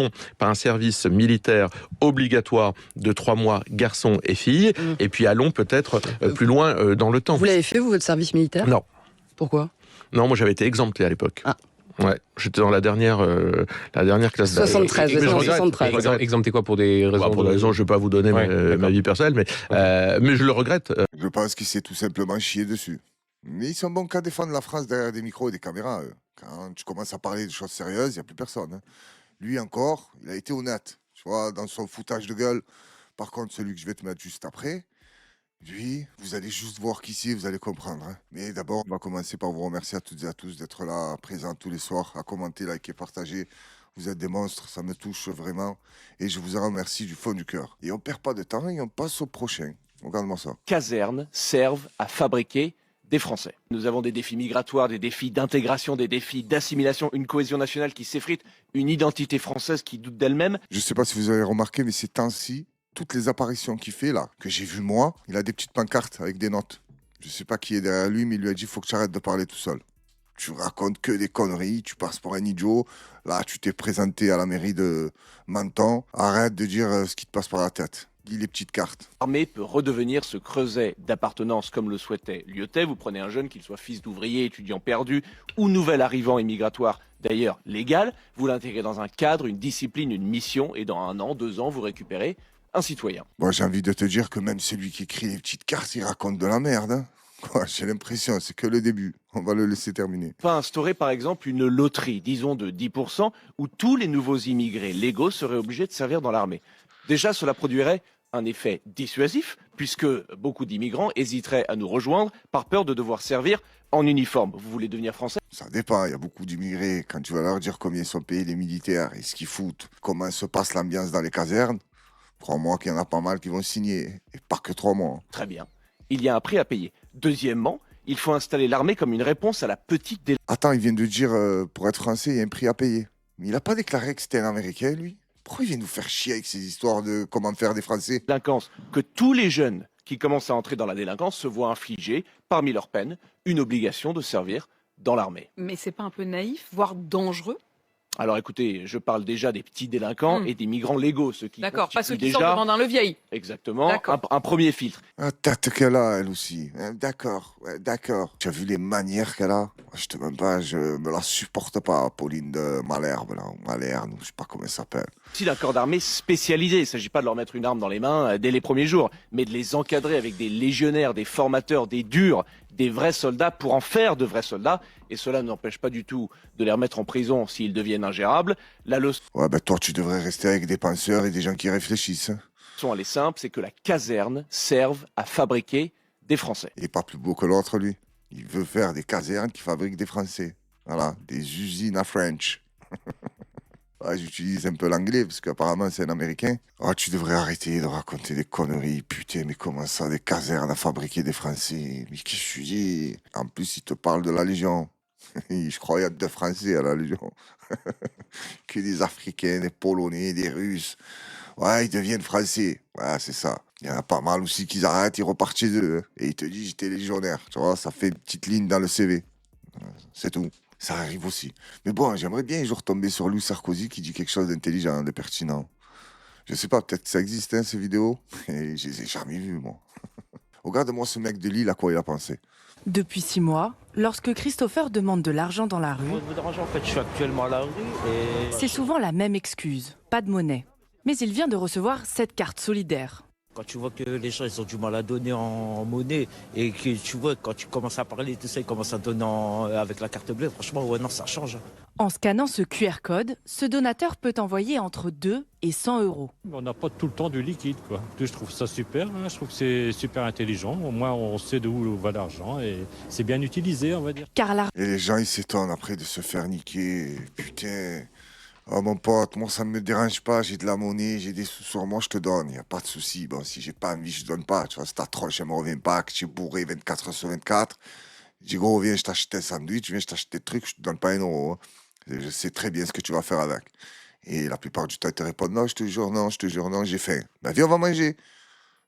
commence-t-on par un service militaire obligatoire de 3 mois, garçons et filles, et puis allons peut-être plus loin dans le temps. Vous l'avez fait, vous, votre service militaire ? Non. Pourquoi ? Non, moi j'avais été exempté à l'époque. Ah. Ouais, j'étais dans la dernière classe d'âge. 73, Mais je regrette, 73. je regrette. Exempté quoi, pour des raisons Pour des raisons, je ne vais pas vous donner ma vie personnelle, mais je le regrette. Je pense qu'il s'est tout simplement chié dessus. Mais ils sont bons qu'à défendre la France derrière des micros et des caméras. Quand tu commences à parler de choses sérieuses, il n'y a plus personne. Hein. Lui encore, il a été honnête. Tu vois, dans son foutage de gueule. Par contre, celui que je vais te mettre juste après, lui, vous allez juste voir qu'ici, vous allez comprendre. Hein. Mais d'abord, on va commencer par vous remercier à toutes et à tous d'être là, présents tous les soirs, à commenter, liker, partager. Vous êtes des monstres, ça me touche vraiment. Et je vous en remercie du fond du cœur. Et on ne perd pas de temps et on passe au prochain. Regarde-moi ça. Casernes servent à fabriquer des Français. Nous avons des défis migratoires, des défis d'intégration, des défis d'assimilation, une cohésion nationale qui s'effrite, une identité française qui doute d'elle-même. Je ne sais pas si vous avez remarqué, mais ces temps-ci, toutes les apparitions qu'il fait là, que j'ai vues moi, il a des petites pancartes avec des notes. Je ne sais pas qui est derrière lui, mais il lui a dit « faut que tu arrêtes de parler tout seul. Tu racontes que des conneries, tu passes pour un idiot. Là, tu t'es présenté à la mairie de Menton. Arrête de dire ce qui te passe par la tête. » Lis les petites cartes. L'armée peut redevenir ce creuset d'appartenance comme le souhaitait Lyotet. Vous prenez un jeune, qu'il soit fils d'ouvrier, étudiant perdu ou nouvel arrivant immigratoire, d'ailleurs légal, vous l'intégrez dans un cadre, une discipline, une mission, et dans 1 an, 2 ans, vous récupérez un citoyen. Moi, j'ai envie de te dire que même celui qui écrit les petites cartes, il raconte de la merde. Hein. Quoi, j'ai l'impression, c'est que le début. On va le laisser terminer. On va instaurer par exemple une loterie, disons de 10%, où tous les nouveaux immigrés légaux seraient obligés de servir dans l'armée. Déjà, cela produirait un effet dissuasif, puisque beaucoup d'immigrants hésiteraient à nous rejoindre par peur de devoir servir en uniforme. Vous voulez devenir français ? Ça dépend, il y a beaucoup d'immigrés. Quand tu vas leur dire combien sont payés les militaires et ce qu'ils foutent, comment se passe l'ambiance dans les casernes, crois-moi qu'il y en a pas mal qui vont signer, et pas que 3 mois. Très bien. Il y a un prix à payer. Deuxièmement, il faut installer l'armée comme une réponse à la petite délinquance. Attends, il vient de dire, pour être français, il y a un prix à payer. Mais il n'a pas déclaré que c'était un Américain, lui. Pourquoi il vient nous faire chier avec ces histoires de comment faire des Français ? Que tous les jeunes qui commencent à entrer dans la délinquance se voient infliger, parmi leurs peines, une obligation de servir dans l'armée. Mais c'est pas un peu naïf, voire dangereux ? Alors écoutez, je parle déjà des petits délinquants et des migrants légaux, ceux qui D'accord, pas ceux qui déjà... sortent devant le vieil. Exactement, un premier filtre. Ah, tête qu'elle a, elle aussi. D'accord, d'accord. Tu as vu les manières qu'elle a ? Je te mens pas, je me la supporte pas, Pauline de Malherbe, là, ou Malherbe, je sais pas comment elle s'appelle. Si d'un corps d'armée spécialisé, il ne s'agit pas de leur mettre une arme dans les mains dès les premiers jours, mais de les encadrer avec des légionnaires, des formateurs, des durs, des vrais soldats pour en faire de vrais soldats. Et cela n'empêche pas du tout de les remettre en prison s'ils deviennent ingérables. La leçon, Toi, tu devrais rester avec des penseurs et des gens qui réfléchissent. elle est simple, c'est que la caserne serve à fabriquer des Français. Il est pas plus beau que l'autre, lui. Il veut faire des casernes qui fabriquent des Français. Voilà, des usines à French. J'utilise un peu l'anglais parce qu'apparemment c'est un Américain. Tu devrais arrêter de raconter des conneries. Putain, mais comment ça, des casernes à fabriquer des Français ? Mais qu'est-ce que tu dis ? En plus, il te parle de la Légion. Je crois qu'il y a 2 Français à la Légion. Que des Africains, des Polonais, des Russes. Ouais, ils deviennent Français. Ouais, c'est ça. Il y en a pas mal aussi qui arrêtent, ils repartent chez eux. Et ils te disent, j'étais légionnaire. Tu vois, ça fait une petite ligne dans le CV. C'est tout. Ça arrive aussi. Mais bon, j'aimerais bien un jour tomber sur Louis Sarkozy qui dit quelque chose d'intelligent, de pertinent. Je sais pas, peut-être que ça existe, hein, ces vidéos. Et je les ai jamais vues, moi. Regarde-moi ce mec de Lille, à quoi il a pensé. Depuis 6 mois, lorsque Christopher demande de l'argent dans la rue, Vous dérangez, en fait, je suis actuellement à la rue et... c'est souvent la même excuse, pas de monnaie. Mais il vient de recevoir cette carte solidaire. Quand tu vois que les gens ils ont du mal à donner en monnaie et que tu vois quand tu commences à parler, tout ça, ils commencent à donner avec la carte bleue, franchement, ouais, non, ça change. En scannant ce QR code, ce donateur peut envoyer entre 2 et 100 euros. On n'a pas tout le temps du liquide, quoi. Je trouve ça super, hein. Je trouve que c'est super intelligent. Au moins, on sait d'où va l'argent et c'est bien utilisé, on va dire. Et les gens, ils s'étonnent après de se faire niquer. Putain... Oh mon pote, moi ça ne me dérange pas, j'ai de la monnaie, j'ai des sous sur moi, je te donne, il n'y a pas de souci. Bon, si j'ai pas envie, je donne pas. Tu vois, si ta tronche, elle me revient pas, que tu es bourré 24 sur 24, je dis gros, viens, je t'achète un sandwich, viens, je t'achète des trucs, je te donne pas 1 euro. Hein. Je sais très bien ce que tu vas faire avec. Et la plupart du temps, ils te répondent non, je te jure, non, j'ai faim. Ben viens, on va manger.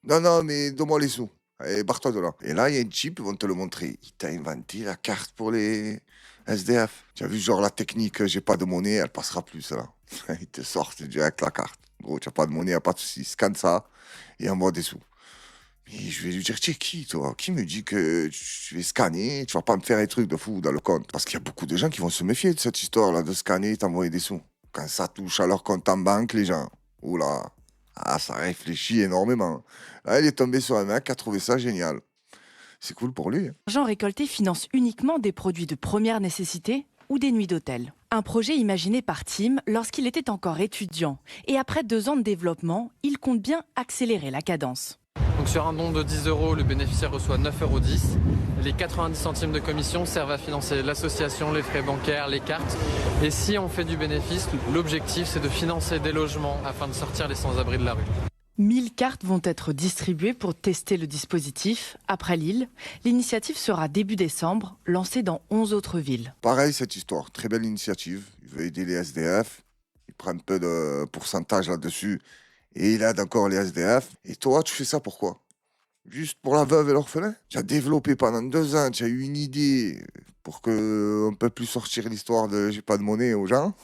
Non, mais donne-moi les sous. Allez, barre-toi de là. Et là, il y a une type, ils vont te le montrer. Il t'a inventé la carte pour les SDF. Tu as vu, genre, la technique, j'ai pas de monnaie, elle passera plus, là. Ils te sortent direct la carte. Gros, tu n'as pas de monnaie, y a pas de souci. Scanne ça et envoie des sous. Mais je vais lui dire, tu es qui, toi? Qui me dit que tu vais scanner, tu vas pas me faire des trucs de fou dans le compte? Parce qu'il y a beaucoup de gens qui vont se méfier de cette histoire-là, de scanner et t'envoyer des sous. Quand ça touche à leur compte en banque, les gens, oula, ça réfléchit énormément. Là, il est tombé sur un mec qui a trouvé ça génial. C'est cool pour lui. L'argent récolté finance uniquement des produits de première nécessité ou des nuits d'hôtel. Un projet imaginé par Tim lorsqu'il était encore étudiant. Et après 2 ans de développement, il compte bien accélérer la cadence. Donc sur un don de 10 €, le bénéficiaire reçoit 9,10 €. Les 90 centimes de commission servent à financer l'association, les frais bancaires, les cartes. Et si on fait du bénéfice, l'objectif c'est de financer des logements afin de sortir les sans-abri de la rue. 1000 cartes vont être distribuées pour tester le dispositif. Après Lille, l'initiative sera début décembre, lancée dans 11 autres villes. Pareil, cette histoire, très belle initiative. Il veut aider les SDF. Il prend un peu de pourcentage là-dessus. Et il aide encore les SDF. Et toi, tu fais ça pourquoi? Juste pour la veuve et l'orphelin? Tu as développé pendant 2 ans, tu as eu une idée pour qu'on ne peut plus sortir l'histoire de j'ai pas de monnaie aux gens.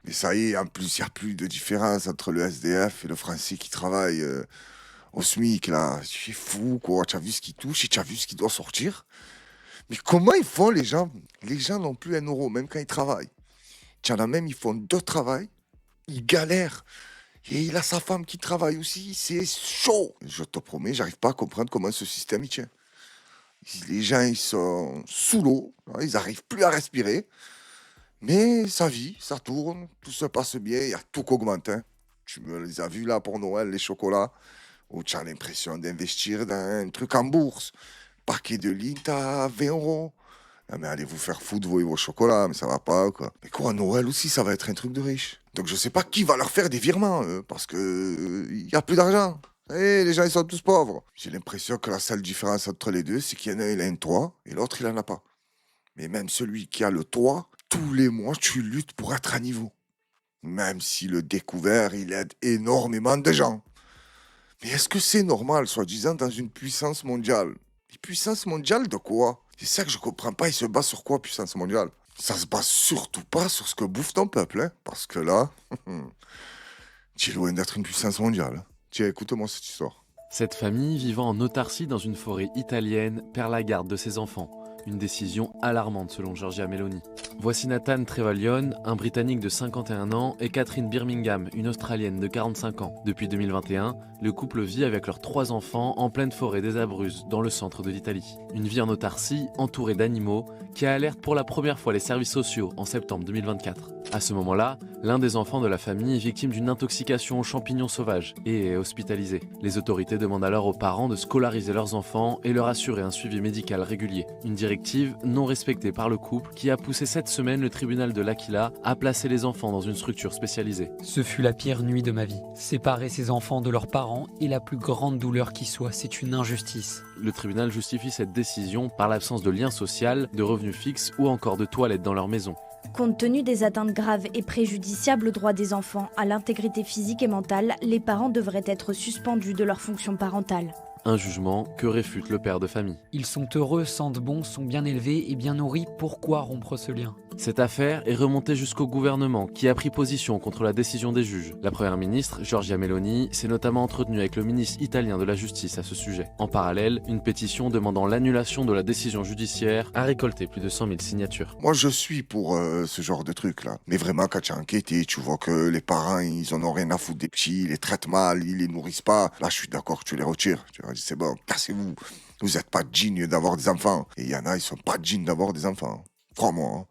Mais ça y est, en plus, il n'y a plus de différence entre le SDF et le Français qui travaille au SMIC, là. Tu es fou, quoi. Tu as vu ce qui touche et tu as vu ce qui doit sortir. Mais comment ils font, les gens? Les gens n'ont plus 1 euro, même quand ils travaillent. Tu en as même, ils font 2 travails. Ils galèrent. Et il a sa femme qui travaille aussi. C'est chaud. Je te promets, j'arrive pas à comprendre comment ce système il tient. Les gens, ils sont sous l'eau. Ils n'arrivent plus à respirer. Mais ça vit, ça tourne, tout se passe bien, il y a tout qui augmente. Hein. Tu me les as vus là pour Noël, les chocolats, où tu as l'impression d'investir dans un truc en bourse. Paquet de ligne, t'as 20 €. Ah mais allez vous faire foutre vos chocolats, mais ça va pas quoi. Mais quoi, Noël aussi, ça va être un truc de riche. Donc je sais pas qui va leur faire des virements, parce que il y a plus d'argent. Et les gens, ils sont tous pauvres. J'ai l'impression que la seule différence entre les deux, c'est qu'il y en a un, il a un toit, et l'autre, il en a pas. Mais même celui qui a le toit, tous les mois, tu luttes pour être à niveau. Même si le découvert, il aide énormément de gens. Mais est-ce que c'est normal, soi-disant, dans une puissance mondiale? Et puissance mondiale de quoi? C'est ça que je comprends pas. Il se base sur quoi, puissance mondiale? Ça se base surtout pas sur ce que bouffe ton peuple, hein, parce que là, tu es loin d'être une puissance mondiale. Tiens, écoute-moi cette histoire. Cette famille, vivant en autarcie dans une forêt italienne, perd la garde de ses enfants. Une décision alarmante selon Giorgia Meloni. Voici Nathan Trevelyan, un Britannique de 51 ans, et Catherine Birmingham, une Australienne de 45 ans. Depuis 2021, le couple vit avec leurs 3 enfants en pleine forêt des Abruzzes, dans le centre de l'Italie. Une vie en autarcie, entourée d'animaux, qui alerte pour la première fois les services sociaux en septembre 2024. À ce moment-là, l'un des enfants de la famille est victime d'une intoxication aux champignons sauvages et est hospitalisé. Les autorités demandent alors aux parents de scolariser leurs enfants et leur assurer un suivi médical régulier. Une directive non respectée par le couple qui a poussé cette semaine le tribunal de l'Aquila à placer les enfants dans une structure spécialisée. Ce fut la pire nuit de ma vie. Séparer ces enfants de leurs parents est la plus grande douleur qui soit. C'est une injustice. Le tribunal justifie cette décision par l'absence de lien social, de revenus fixes ou encore de toilettes dans leur maison. Compte tenu des atteintes graves et préjudiciables aux droits des enfants, à l'intégrité physique et mentale, les parents devraient être suspendus de leur fonction parentale. Un jugement que réfute le père de famille. Ils sont heureux, sentent bon, sont bien élevés et bien nourris. Pourquoi rompre ce lien? Cette affaire est remontée jusqu'au gouvernement qui a pris position contre la décision des juges. La première ministre, Giorgia Meloni, s'est notamment entretenue avec le ministre italien de la Justice à ce sujet. En parallèle, une pétition demandant l'annulation de la décision judiciaire a récolté plus de 100 000 signatures. Moi, je suis pour ce genre de truc là. Mais vraiment, quand tu as enquêté, tu vois que les parents, ils en ont rien à foutre des petits, ils les traitent mal, ils les nourrissent pas. Là, je suis d'accord que tu les retires. Tu leur dis, c'est bon, cassez-vous. Vous n'êtes pas digne d'avoir des enfants. Et il y en a, ils sont pas dignes d'avoir des enfants. Crois-moi, hein.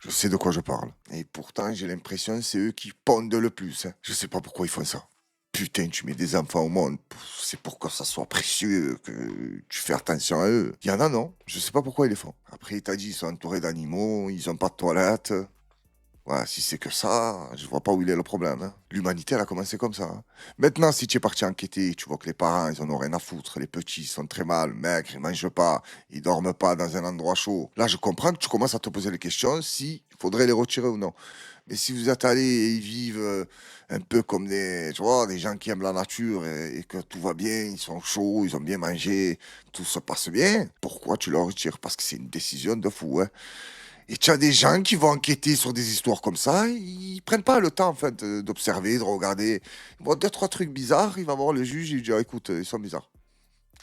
Je sais de quoi je parle. Et pourtant, j'ai l'impression que c'est eux qui pondent le plus. Hein. Je sais pas pourquoi ils font ça. Putain, tu mets des enfants au monde, c'est pour que ça soit précieux, que tu fais attention à eux. Il y en a, non. Je sais pas pourquoi ils les font. Après, il t'a dit, ils sont entourés d'animaux, ils ont pas de toilette. Ouais, si c'est que ça, je vois pas où il est le problème. Hein. L'humanité, elle a commencé comme ça. Hein. Maintenant, si tu es parti enquêter, tu vois que les parents, ils en ont rien à foutre. Les petits, ils sont très mal, maigres, ils mangent pas, ils dorment pas dans un endroit chaud. Là, je comprends que tu commences à te poser les questions si il faudrait les retirer ou non. Mais si vous êtes allés et ils vivent un peu comme des gens qui aiment la nature et que tout va bien, ils sont chauds, ils ont bien mangé, tout se passe bien, pourquoi tu leur retires? Parce que c'est une décision de fou, hein. Et tu as des gens qui vont enquêter sur des histoires comme ça, ils prennent pas le temps en fait d'observer, de regarder. Ils voient 2-3 trucs bizarres, il va voir le juge, il lui dit ah, écoute, ils sont bizarres.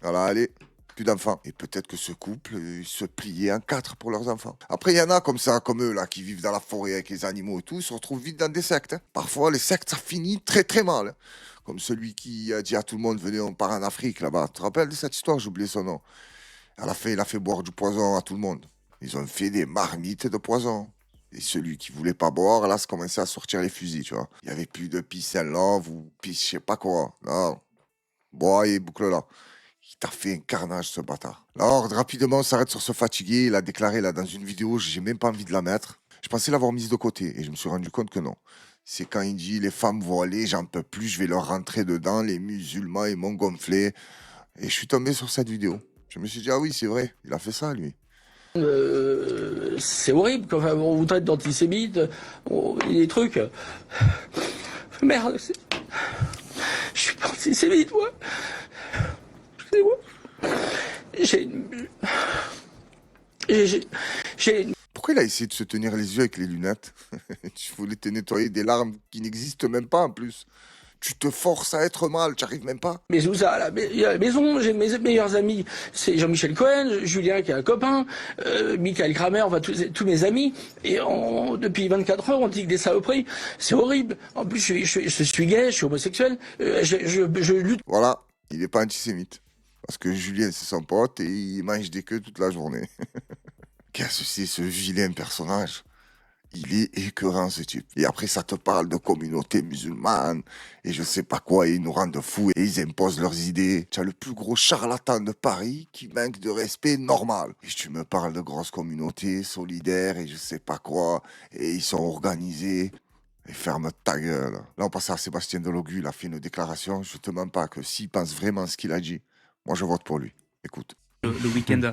Voilà, allez, plus d'enfants. Et peut-être que ce couple se pliait en 4 pour leurs enfants. Après, il y en a comme ça, comme eux là, qui vivent dans la forêt avec les animaux et tout, ils se retrouvent vite dans des sectes. Hein. Parfois, les sectes, ça finit très très mal. Hein. Comme celui qui a dit à tout le monde, venez, on part en Afrique là-bas. Tu te rappelles de cette histoire? J'ai oublié son nom. Il a fait boire du poison à tout le monde. Ils ont fait des marmites de poison. Et celui qui voulait pas boire, là, ça commençait à sortir les fusils, tu vois. Il y avait plus de peace and love ou peace, je sais pas quoi. Non. Bois et boucle là. Il t'a fait un carnage, ce bâtard. Alors, rapidement, on s'arrête sur ce fatigué. Il a déclaré, là, dans une vidéo, j'ai même pas envie de la mettre. Je pensais l'avoir mise de côté. Et je me suis rendu compte que non. C'est quand il dit, les femmes voilées, j'en peux plus, je vais leur rentrer dedans. Les musulmans, ils m'ont gonflé. Et je suis tombé sur cette vidéo. Je me suis dit, ah oui, c'est vrai. Il a fait ça, lui. C'est horrible, enfin, on vous traite d'antisémite, des trucs. Merde, je suis pas antisémite, moi. Excusez-moi. Pourquoi il a essayé de se tenir les yeux avec les lunettes? Tu voulais te nettoyer des larmes qui n'existent même pas en plus. Tu te forces à être mal, tu arrives même pas. Mais où ça, à la maison, j'ai mes meilleurs amis, c'est Jean-Michel Cohen, Julien qui est un copain, Michael Kramer, enfin tous mes amis. Et depuis 24 heures, on dit que des saloperies. C'est horrible. En plus, je suis gay, je suis homosexuel, je lutte. Voilà, il n'est pas antisémite. Parce que Julien, c'est son pote et il mange des queues toute la journée. Qu'est-ce que c'est ce vilain personnage? Il est écœurant, ce type. Et après, ça te parle de communauté musulmane et je sais pas quoi, et ils nous rendent fous et ils imposent leurs idées. Tu as le plus gros charlatan de Paris qui manque de respect normal. Et tu me parles de grosses communautés solidaires et je sais pas quoi, et ils sont organisés. Et ferme ta gueule. Là, on passe à Sébastien Delogu, il a fait une déclaration. Je te mens pas que s'il pense vraiment ce qu'il a dit, moi je vote pour lui. Écoute. Le week-end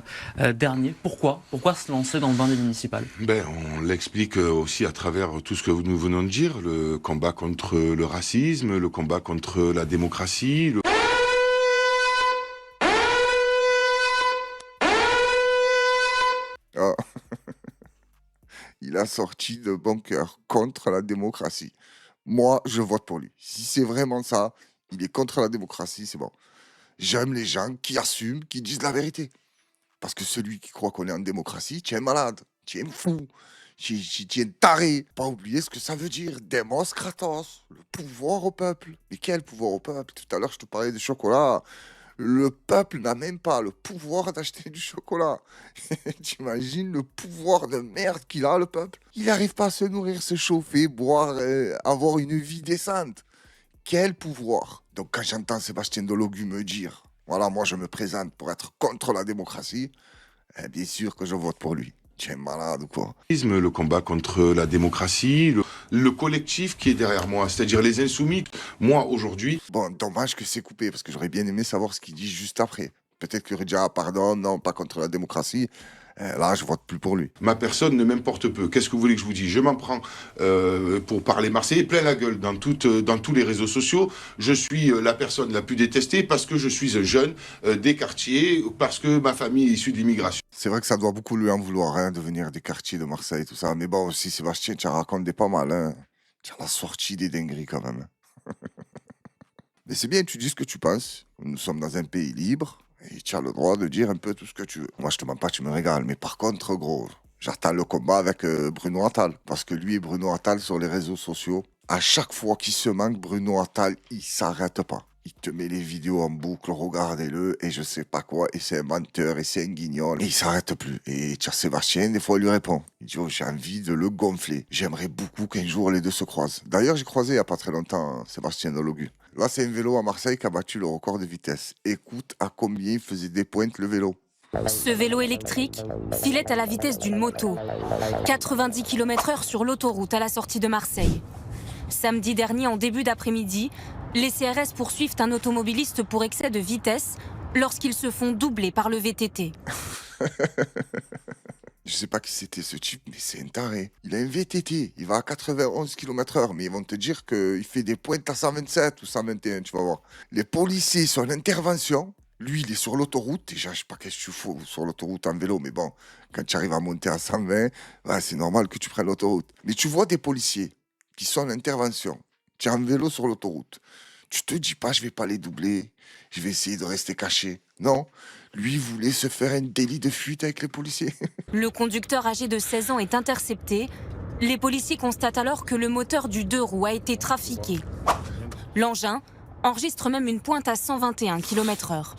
dernier. Pourquoi se lancer dans le bain des municipales? On l'explique aussi à travers tout ce que nous venons de dire, le combat contre le racisme, le combat contre la démocratie. Oh. Il a sorti de bon cœur contre la démocratie. Moi, je vote pour lui. Si c'est vraiment ça, il est contre la démocratie, c'est bon. J'aime les gens qui assument, qui disent la vérité. Parce que celui qui croit qu'on est en démocratie, tu es malade, tu es fou, tu es taré. Pas oublier ce que ça veut dire, Demos Kratos, le pouvoir au peuple. Mais quel pouvoir au peuple? Tout à l'heure, je te parlais du chocolat. Le peuple n'a même pas le pouvoir d'acheter du chocolat. T'imagines le pouvoir de merde qu'il a, le peuple? Il n'arrive pas à se nourrir, se chauffer, boire, avoir une vie décente. Quel pouvoir! Donc quand j'entends Sébastien Delogu me dire, voilà, moi je me présente pour être contre la démocratie, bien sûr que je vote pour lui. Tu es malade ou quoi? Le combat contre la démocratie, le collectif qui est derrière moi, c'est-à-dire les insoumis. Moi, aujourd'hui... Bon, dommage que c'est coupé, parce que j'aurais bien aimé savoir ce qu'il dit juste après. Peut-être qu'il aurait dit, ah pardon, non, pas contre la démocratie. Là, je vote plus pour lui. Ma personne ne m'importe peu. Qu'est-ce que vous voulez que je vous dise? Je m'en prends pour parler marseillais plein la gueule dans tous les réseaux sociaux. Je suis la personne la plus détestée parce que je suis un jeune des quartiers, parce que ma famille est issue de l'immigration. C'est vrai que ça doit beaucoup lui en vouloir, hein, de venir des quartiers de Marseille et tout ça. Mais bon, aussi, Sébastien, tu as raconté pas mal. Hein. Tu as la sortie des dingueries quand même. Mais c'est bien, tu dis ce que tu penses. Nous sommes dans un pays libre. Et tu as le droit de dire un peu tout ce que tu veux. Moi, je te mens pas, tu me régales. Mais par contre, gros, j'attends le combat avec Bruno Attal. Parce que lui et Bruno Attal, sur les réseaux sociaux, à chaque fois qu'il se manque, Bruno Attal, il s'arrête pas. Il te met les vidéos en boucle, regardez-le, et je sais pas quoi, et c'est un menteur, et c'est un guignol. Et il s'arrête plus. Et tu as Sébastien, des fois, il lui répond. Il dit, oh, j'ai envie de le gonfler. J'aimerais beaucoup qu'un jour les deux se croisent. D'ailleurs, j'ai croisé il y a pas très longtemps Sébastien Delogu. Là, c'est un vélo à Marseille qui a battu le record de vitesse. Écoute à combien il faisait des pointes le vélo. Ce vélo électrique filait à la vitesse d'une moto. 90 km/h sur l'autoroute à la sortie de Marseille. Samedi dernier, en début d'après-midi, les CRS poursuivent un automobiliste pour excès de vitesse lorsqu'ils se font doubler par le VTT. Je sais pas qui c'était ce type, mais c'est un taré. Il a un VTT, il va à 91 km/h, mais ils vont te dire qu'il fait des pointes à 127 ou 121, tu vas voir. Les policiers sont en intervention, Lui, il est sur l'autoroute. Déjà, je sais pas qu'est-ce que tu fous sur l'autoroute en vélo, mais bon, quand tu arrives à monter à 120, ouais, c'est normal que tu prennes l'autoroute. Mais tu vois des policiers qui sont en intervention. Tu es en vélo sur l'autoroute. Tu te dis pas, je vais pas les doubler. Je vais essayer de rester caché. Non, lui voulait se faire un délit de fuite avec les policiers. Le conducteur âgé de 16 ans est intercepté. Les policiers constatent alors que le moteur du 2 roues a été trafiqué. L'engin enregistre même une pointe à 121 km/h.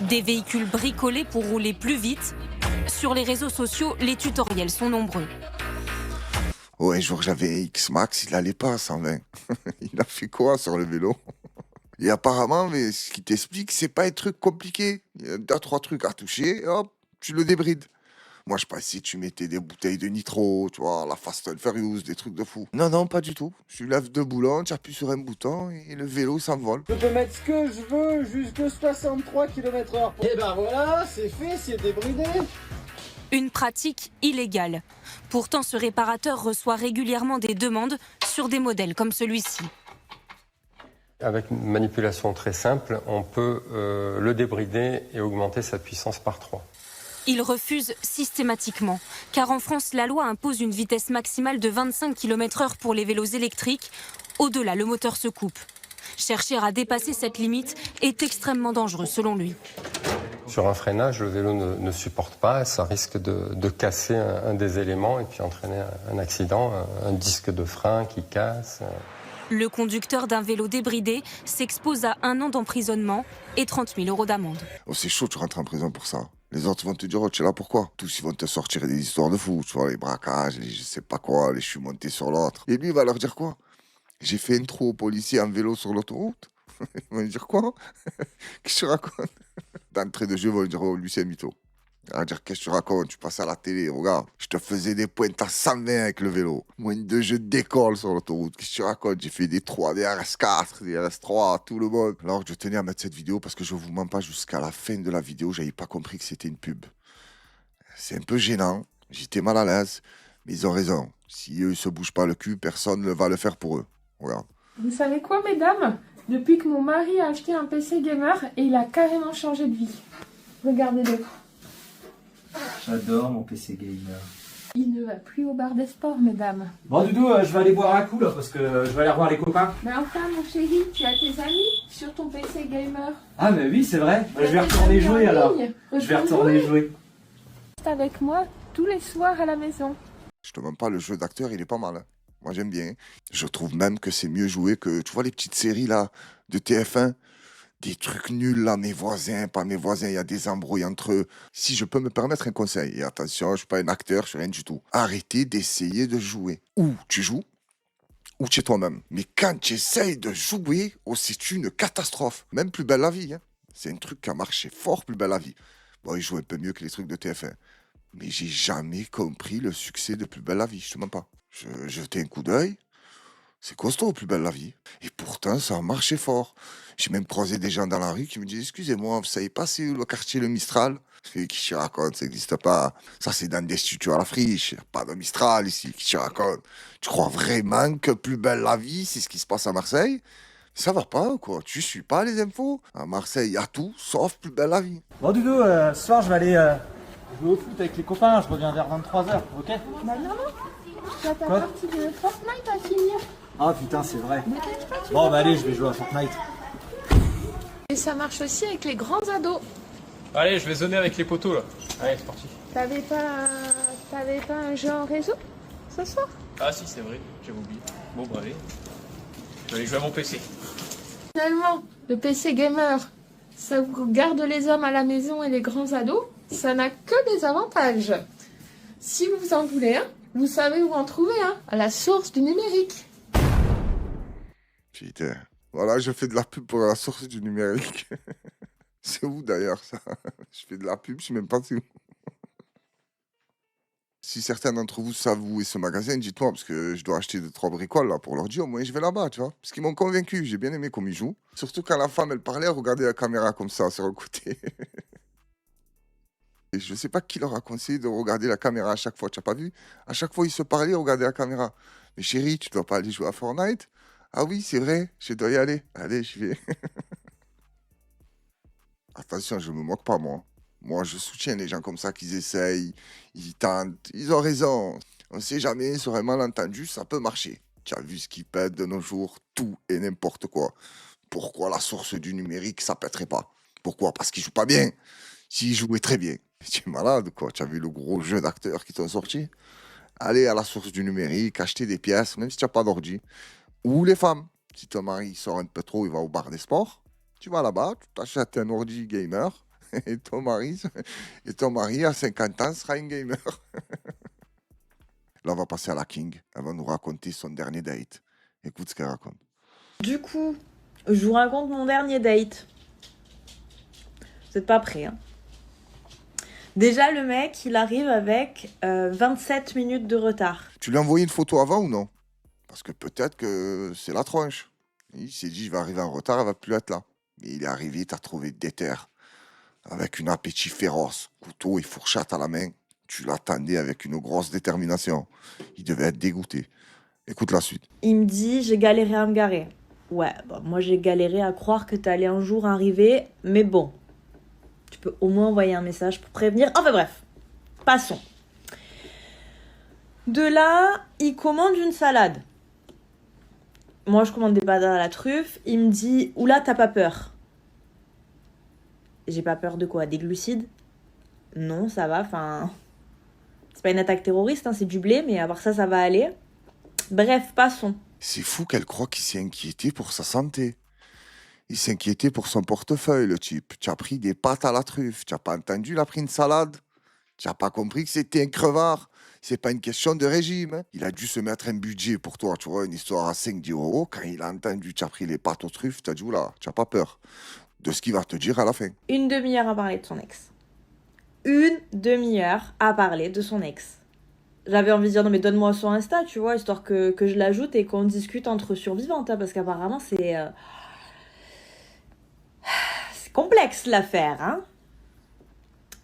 Des véhicules bricolés pour rouler plus vite. Sur les réseaux sociaux, les tutoriels sont nombreux. Ouais, un jour j'avais X-Max, il allait pas à 120. Il a fait quoi sur le vélo? Et apparemment, mais ce qui t'explique, c'est pas un truc compliqué. Il y a 2-3 trucs à toucher, et hop, tu le débrides. Moi, je pensais que tu mettais des bouteilles de nitro, tu vois, la Fast and Furious, des trucs de fou. Non, non, pas du tout. Tu lèves deux boulons, tu appuies sur un bouton et le vélo s'envole. Je peux mettre ce que je veux jusqu'à 63 km/h. Et ben voilà, c'est fait, c'est débridé. Une pratique illégale. Pourtant, ce réparateur reçoit régulièrement des demandes sur des modèles comme celui-ci. Avec une manipulation très simple, on peut le débrider et augmenter sa puissance par 3. Il refuse systématiquement, car en France, la loi impose une vitesse maximale de 25 km/h pour les vélos électriques. Au-delà, le moteur se coupe. Chercher à dépasser cette limite est extrêmement dangereux, selon lui. Sur un freinage, le vélo ne supporte pas, ça risque de casser un des éléments et puis entraîner un accident, un disque de frein qui casse. Le conducteur d'un vélo débridé s'expose à 1 an d'emprisonnement et 30 000 € d'amende. Oh, c'est chaud, tu rentres en prison pour ça. Les autres vont te dire, oh, tu es là pourquoi? Tous, ils vont te sortir des histoires de fou, tu vois, les braquages, les je sais pas quoi, les je suis monté sur l'autre. Et lui, il va leur dire quoi? J'ai fait une trou aux policiers en vélo sur l'autoroute? Ils vont lui dire quoi? Qu'est-ce que tu racontes? D'entrée de jeu, ils vont lui dire, oh, lui, c'est un mytho. Il va dire, qu'est-ce que tu racontes? Tu passes à la télé, regarde. Je te faisais des pointes à 120 avec le vélo. Moi, de je décolle sur l'autoroute. Qu'est-ce que tu racontes? J'ai fait des 3, des RS4, des RS3, tout le monde. Alors, je tenais à mettre cette vidéo parce que je vous mens pas, jusqu'à la fin de la vidéo, j'avais pas compris que c'était une pub. C'est un peu gênant. J'étais mal à l'aise. Mais ils ont raison. Si eux, ils se bougent pas le cul, personne ne va le faire pour eux. Regarde. Vous savez quoi, mesdames? Depuis que mon mari a acheté un PC gamer, et il a carrément changé de vie. Regardez-le. J'adore mon PC gamer. Il ne va plus au bar des sports, mesdames. Bon, Doudou, je vais aller boire un coup là parce que je vais aller revoir les copains. Mais enfin, mon chéri, tu as tes amis sur ton PC gamer. Ah, mais oui, c'est vrai. Je vais retourner jouer alors. Je vais retourner jouer. Reste avec moi tous les soirs à la maison. Je te mens pas, le jeu d'acteur, il est pas mal. Hein. Moi, j'aime bien. Je trouve même que c'est mieux joué que, tu vois, les petites séries là de TF1. Des trucs nuls là, mes voisins, pas mes voisins, il y a des embrouilles entre eux. Si je peux me permettre un conseil, et attention, je suis pas un acteur, je suis rien du tout. Arrêtez d'essayer de jouer. Ou tu joues, ou tu es toi-même. Mais quand tu essayes de jouer, oh, c'est une catastrophe. Même Plus belle la vie. Hein. C'est un truc qui a marché fort, Plus belle la vie. Bon, il joue un peu mieux que les trucs de TF1. Mais j'ai jamais compris le succès de Plus belle la vie, je te mens pas. Je jetais un coup d'œil. C'est costaud, Plus belle la vie. Et pourtant, ça a marché fort. J'ai même croisé des gens dans la rue qui me disent « Excusez-moi, vous savez pas c'est où le quartier Le Mistral ?» Qui te raconte, ça n'existe pas. Ça, c'est dans des studios à la friche. Il n'y a pas de Mistral ici. Qui te raconte? Tu crois vraiment que Plus belle la vie, c'est ce qui se passe à Marseille? Ça va pas, quoi. Tu suis pas les infos? À Marseille, il y a tout, sauf Plus belle la vie. Bon, Doudou, ce soir, je vais aller jouer au foot avec les copains. Je reviens vers 23h, ok? Bah non, tu as ta partie de Fortnite à finir. Ah putain, c'est vrai. Bon, bah allez, je vais jouer à Fortnite. Et ça marche aussi avec les grands ados. Allez, je vais zoner avec les poteaux là. Allez, c'est parti. T'avais pas un jeu en réseau ce soir? Ah si, c'est vrai, j'avais oublié. Bon, bah allez. Je vais aller jouer à mon PC. Finalement, le PC gamer, ça vous garde les hommes à la maison et les grands ados, ça n'a que des avantages. Si vous en voulez un, vous savez où en trouver un, à la source du numérique. Putain. Voilà, je fais de la pub pour la source du numérique. C'est où d'ailleurs ça? Je fais de la pub, je sais même pas c'est où. Si certains d'entre vous savent où est ce magasin, dites-moi, parce que je dois acheter 2-3 bricoles là, pour leur dire, au moins je vais là-bas, tu vois. Parce qu'ils m'ont convaincu, j'ai bien aimé comme ils jouent. Surtout quand la femme, elle parlait, elle regardait la caméra comme ça, sur le côté. Et je sais pas qui leur a conseillé de regarder la caméra à chaque fois, tu n'as pas vu? À chaque fois, ils se parlaient, ils regardaient la caméra. Mais chérie, tu dois pas aller jouer à Fortnite? Ah oui, c'est vrai, je dois y aller. Allez, je vais. Attention, je me moque pas, moi. Moi, je soutiens les gens comme ça qui essayent, ils tentent, ils ont raison. On sait jamais, sur un malentendu, ça peut marcher. Tu as vu ce qui pète de nos jours, tout et n'importe quoi. Pourquoi la source du numérique, ça pèterait pas? Pourquoi? Parce qu'ils jouent pas bien. S'ils jouaient très bien. Tu es malade, quoi. Tu as vu le gros jeu d'acteurs qui t'ont sorti? Allez à la source du numérique, acheter des pièces, même si tu n'as pas d'ordi. Ou les femmes. Si ton mari sort un peu trop, il va au bar des sports. Tu vas là-bas, tu t'achètes un ordi gamer. Et ton mari à 50 ans sera un gamer. Là, on va passer à la King. Elle va nous raconter son dernier date. Écoute ce qu'elle raconte. Du coup, je vous raconte mon dernier date. Vous n'êtes pas prêts, hein? Déjà, le mec, il arrive avec 27 minutes de retard. Tu lui as envoyé une photo avant ou non? Parce que peut-être que c'est la tronche. Il s'est dit, je vais arriver en retard, elle va plus être là. Mais il est arrivé, t'as trouvé déter. Avec un appétit féroce, couteau et fourchette à la main. Tu l'attendais avec une grosse détermination. Il devait être dégoûté. Écoute la suite. Il me dit, j'ai galéré à me garer. Ouais, bah, moi j'ai galéré à croire que t'allais un jour arriver, mais bon. Tu peux au moins envoyer un message pour prévenir. Enfin bref, passons. De là, il commande une salade. Moi, je commande des pâtes à la truffe. Il me dit, oula, t'as pas peur? J'ai pas peur de quoi? Des glucides? Non, ça va, enfin... C'est pas une attaque terroriste, hein, c'est du blé, mais à part ça, ça va aller. Bref, passons. C'est fou qu'elle croit qu'il s'est inquiété pour sa santé. Il s'est inquiété pour son portefeuille, le type. Tu as pris des pâtes à la truffe. Tu n'as pas entendu, il a pris une salade. Tu n'as pas compris que c'était un crevard. C'est pas une question de régime. Hein. Il a dû se mettre un budget pour toi, tu vois, une histoire à 5-10 €. Quand il a entendu que tu as pris les pâtes aux truffes, tu as dit, oula, tu n'as pas peur de ce qu'il va te dire à la fin. Une demi-heure à parler de son ex. Une demi-heure à parler de son ex. J'avais envie de dire, non mais donne-moi son Insta, tu vois, histoire que je l'ajoute et qu'on discute entre survivantes, hein, parce qu'apparemment c'est complexe l'affaire, hein.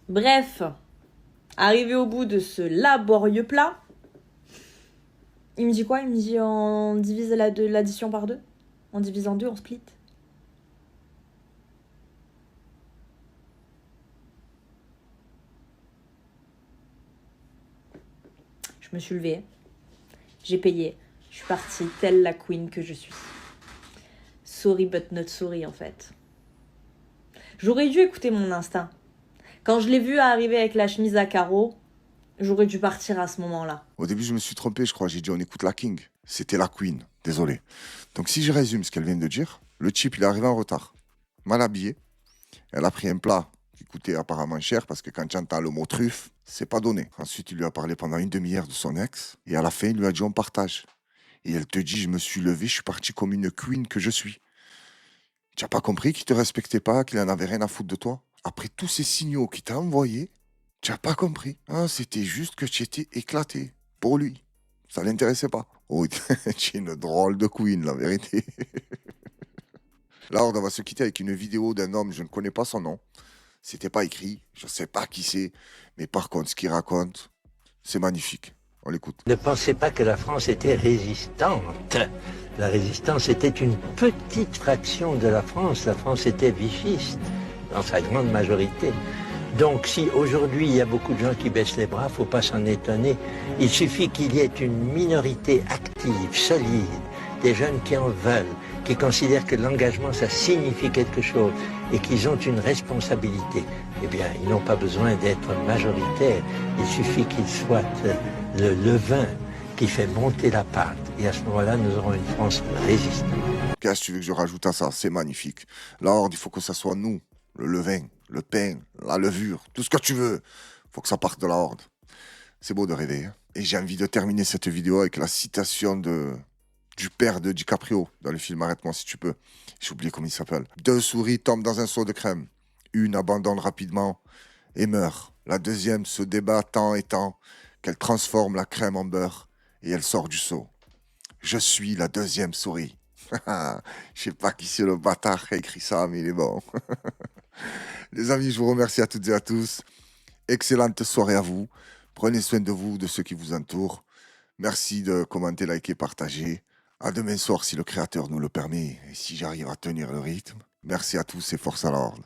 Bref, arrivé au bout de ce laborieux plat, il me dit quoi? Il me dit on divise l'addition par 2. On divise en 2, on split. Je me suis levée, j'ai payé, je suis partie telle la queen que je suis. Sorry but not sorry en fait. J'aurais dû écouter mon instinct. Quand je l'ai vu arriver avec la chemise à carreaux, j'aurais dû partir à ce moment-là. Au début, je me suis trompé, je crois. J'ai dit on écoute la King. C'était la Queen, désolé. Donc si je résume ce qu'elle vient de dire, le type, il est arrivé en retard. Mal habillé. Elle a pris un plat qui coûtait apparemment cher parce que quand tu entends le mot truffe, c'est pas donné. Ensuite, il lui a parlé pendant une demi-heure de son ex. Et à la fin, il lui a dit on partage. Et elle te dit je me suis levé, je suis parti comme une queen que je suis. Tu n'as pas compris qu'il te respectait pas, qu'il en avait rien à foutre de toi? Après tous ces signaux qu'il t'a envoyés, tu n'as pas compris. Ah, c'était juste que tu étais éclaté pour lui. Ça ne l'intéressait pas. Oh, tu es une drôle de queen, la vérité. Là, on va se quitter avec une vidéo d'un homme, je ne connais pas son nom. C'était pas écrit, je ne sais pas qui c'est. Mais par contre, ce qu'il raconte, c'est magnifique. On l'écoute. Ne pensez pas que la France était résistante. La résistance était une petite fraction de la France. La France était vichiste, dans sa grande majorité. Donc si aujourd'hui il y a beaucoup de gens qui baissent les bras, il ne faut pas s'en étonner. Il suffit qu'il y ait une minorité active, solide, des jeunes qui en veulent, qui considèrent que l'engagement ça signifie quelque chose et qu'ils ont une responsabilité. Eh bien, ils n'ont pas besoin d'être majoritaires. Il suffit qu'ils soient le levain qui fait monter la pâte. Et à ce moment-là, nous aurons une France résistante. Qu'est-ce que tu veux que je rajoute à ça? C'est magnifique. Là, il faut que ça soit nous, le levain, le pain, la levure, tout ce que tu veux. Il faut que ça parte de la horde. C'est beau de rêver. Hein. Et j'ai envie de terminer cette vidéo avec la citation du père de DiCaprio dans le film Arrête-moi si tu peux. J'ai oublié comment il s'appelle. 2 souris tombent dans un seau de crème. Une abandonne rapidement et meurt. La deuxième se débat tant et tant qu'elle transforme la crème en beurre et elle sort du seau. Je suis la deuxième souris. Je sais pas qui c'est le bâtard qui a écrit ça, mais il est bon. Les amis, je vous remercie à toutes et à tous. Excellente soirée à vous. Prenez soin de vous, de ceux qui vous entourent. Merci de commenter, liker, partager. À demain soir si le Créateur nous le permet et si j'arrive à tenir le rythme. Merci à tous et force à l'ordre.